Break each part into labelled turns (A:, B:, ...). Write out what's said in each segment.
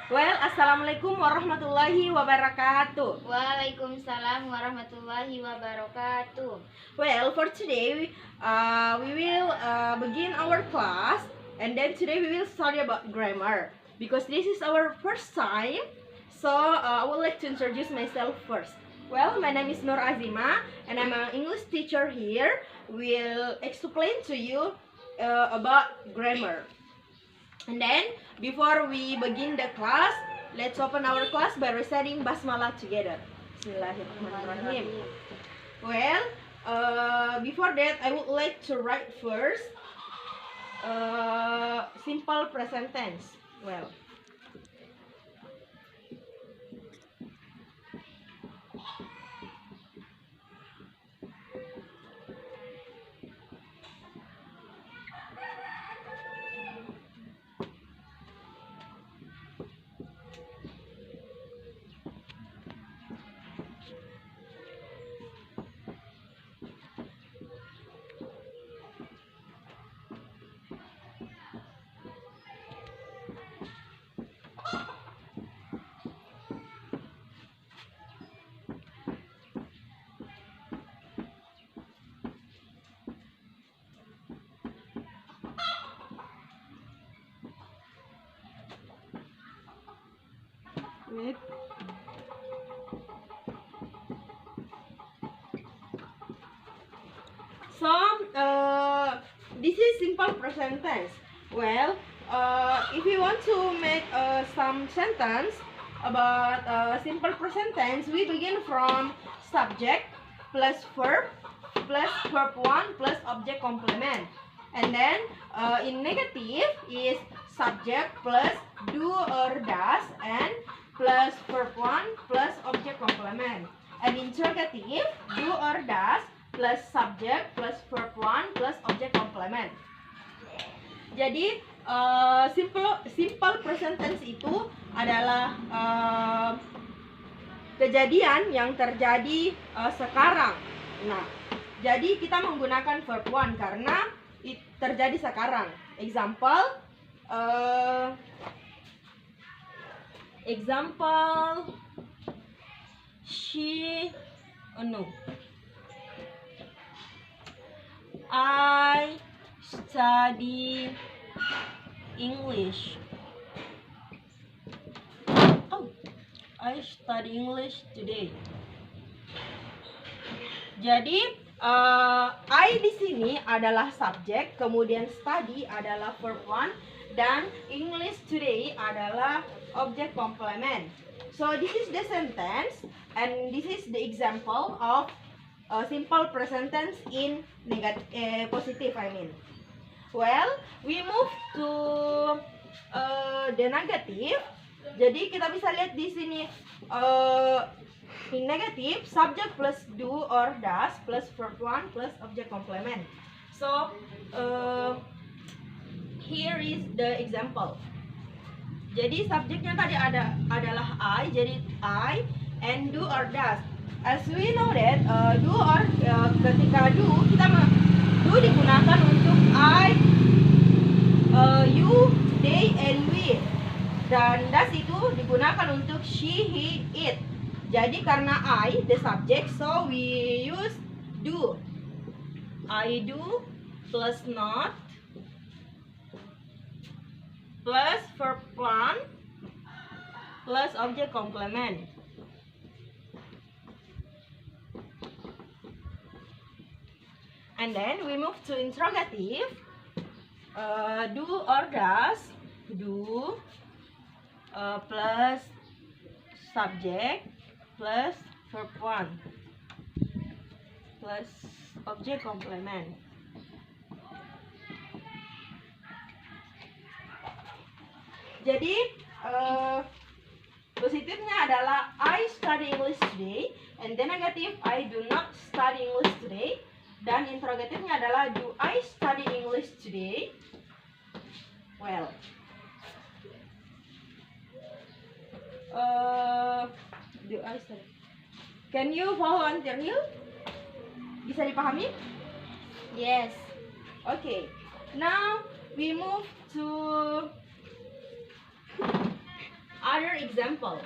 A: Well, assalamualaikum warahmatullahi wabarakatuh.
B: Waalaikumsalam warahmatullahi wabarakatuh.
A: Well, for today, we will begin our class, and then today we will study about grammar because this is our first time. So I would like to introduce myself first. Well, my name is Nur Azima, and I'm an English teacher here. Will explain to you about grammar. And then, before we begin the class, let's open our class by reciting Basmalah together. Bismillahirrahmanirrahim. Well, before that, I would like to write first simple present tense. Well, wait. So, this is simple present tense. Well, if you want to make some sentence about simple present tense, we begin from subject plus verb 1 plus object complement. And then in negative is subject plus do or does and plus verb 1 plus object complement. And interrogative do or does plus subject plus verb 1 plus object complement. Jadi simple present tense itu adalah kejadian yang terjadi sekarang. Nah, jadi kita menggunakan verb 1 karena terjadi sekarang. Example I study English. I study English today. Jadi I di sini adalah subjek, kemudian study adalah verb 1 dan English today adalah object complement. So this is the sentence and this is the example of simple present tense in positive, I mean. Well, we move to the negative. Jadi kita bisa lihat di sini in negative subject plus do or does plus verb 1 plus object complement. So here is the example. Jadi subjeknya tadi adalah I, jadi I and do or does. As we know that do or ketika do digunakan untuk I, you, they, and we. Dan does itu digunakan untuk she, he, it. Jadi karena I the subject, so we use do. I do plus not plus verb 1 plus object complement. And then we move to interrogative. Do or does, do plus subject plus verb 1 plus object complement. Jadi positifnya adalah I study English today, and the negative I do not study English today. Dan interrogatifnya adalah do I study English today? Well, do I study? Can you follow until here? Bisa dipahami?
B: Yes.
A: Okay. Now we move to other example.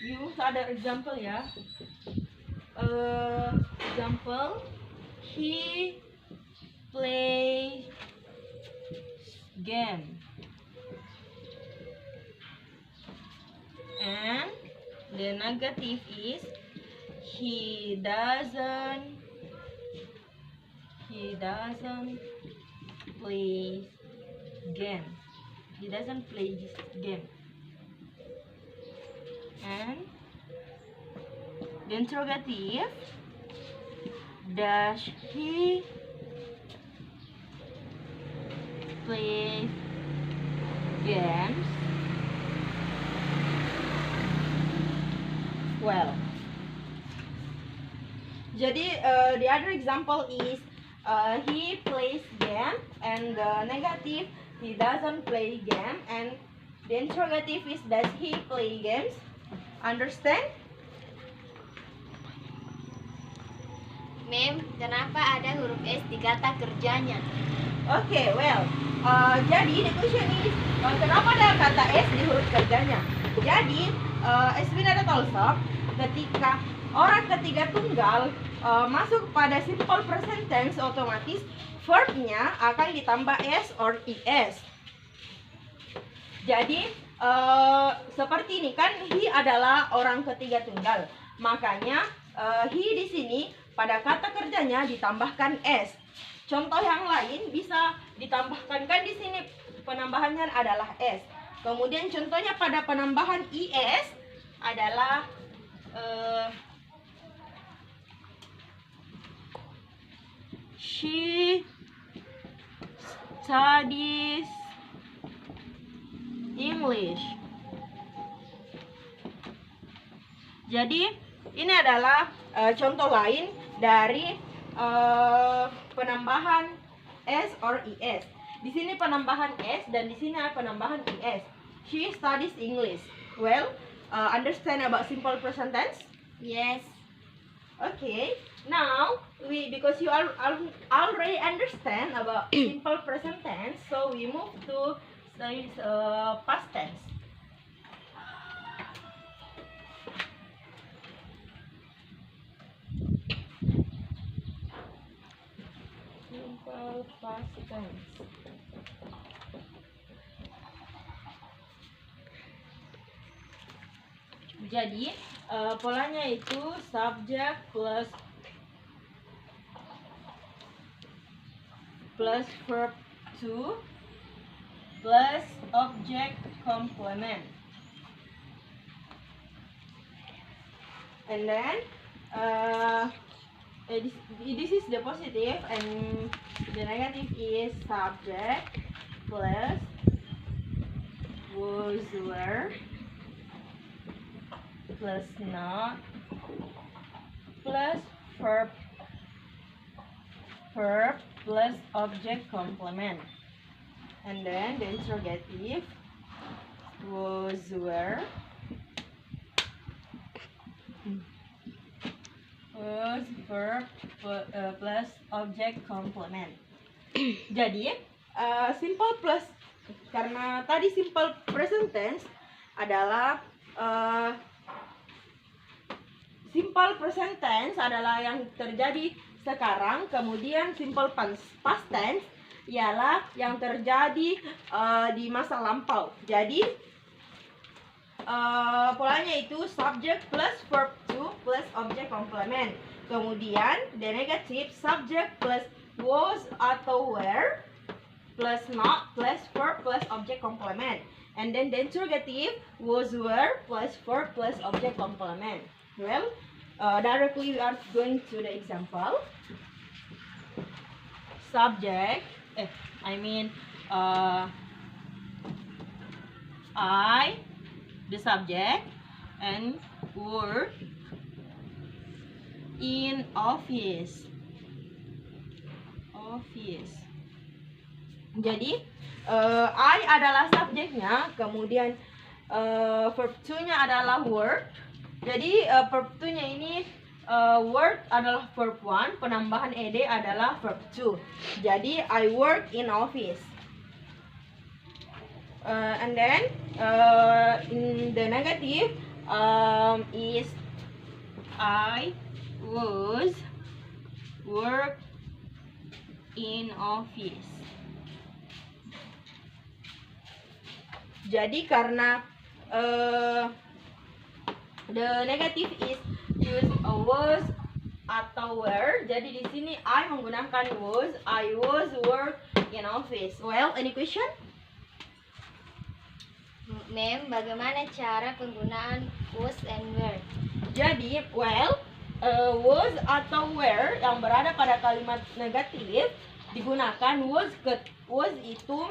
A: Use other example ya. Example, he play game. And the negative is he doesn't play game. He doesn't play this game. And the interrogative, does he play games? Well, jadi the other example is he plays game, and the negative, he doesn't play game, and the interrogative is, does he play games? Understand?
B: Mem, kenapa ada huruf S di kata kerjanya?
A: Okay, well, jadi the question is, kenapa ada kata S di huruf kerjanya? Jadi, as we know also, ketika orang ketiga tunggal masuk pada simple present tense, otomatis verbnya akan ditambah S or ES. Jadi, seperti ini kan, he adalah orang ketiga tunggal. Makanya, he di sini pada kata kerjanya ditambahkan S. Contoh yang lain bisa ditambahkan, kan di sini penambahannya adalah S. Kemudian contohnya pada penambahan IS adalah she studies English. Jadi ini adalah contoh lain dari penambahan S or ES. Di sini penambahan S dan di sini penambahan ES. She studies English. Well, understand about simple present tense?
B: Yes.
A: Okay. Now because you already understand about simple present tense, so we move to past tense. Simple past tense. Jadi polanya itu subject plus verb to plus object complement. And then this is the positive, and the negative is subject plus was, were, plus not, plus verb plus object complement. And then the interrogative was, were, was verb plus object complement. Jadi simple plus, karena tadi simple present tense adalah simple present tense adalah yang terjadi sekarang, kemudian simple past tense ialah yang terjadi di masa lampau. Jadi polanya itu subject plus verb to plus object complement. Kemudian the negative, subject plus was atau were plus not plus verb plus object complement. And then the interrogative, was, were plus verb plus object complement. Well, directly we are going to the example. Subject, I, the subject, and were in office. Jadi I adalah subjeknya, kemudian verb to-nya adalah were. Jadi verb to-nya ini work adalah verb 1, penambahan ed adalah verb 2. Jadi I work in office. And then in the negative is I was work in office. Jadi karena the negative is use was atau were, jadi di sini I menggunakan was. I was work in office. Well, any question?
B: Ma'am, bagaimana cara penggunaan was and were?
A: Jadi, well, was atau were yang berada pada kalimat negatif digunakan was itu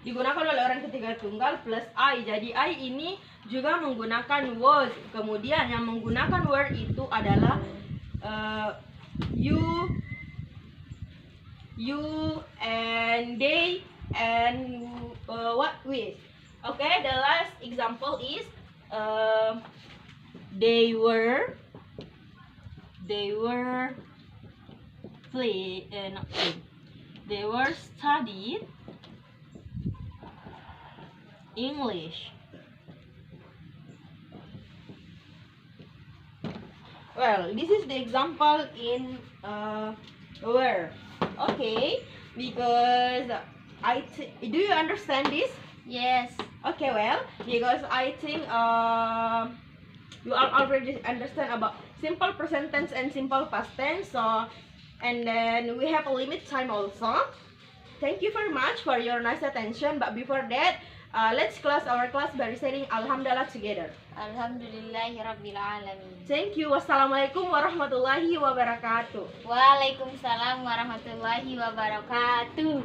A: digunakan oleh orang ketiga tunggal plus I. Jadi I ini juga menggunakan was. Kemudian yang menggunakan were itu adalah you and they and what with. Okay, the last example is they were they were studied English. Well, this is the example in were. Okay, because do you understand this?
B: Yes.
A: Okay, well, because I think you all already understand about simple present tense and simple past tense. So, and then we have a limit time also. Thank you very much for your nice attention. But before that, let's close our class by saying Alhamdulillah together.
B: Alhamdulillahirrabbilalamin.
A: Thank you. Wassalamualaikum warahmatullahi wabarakatuh.
B: Waalaikumsalam warahmatullahi wabarakatuh.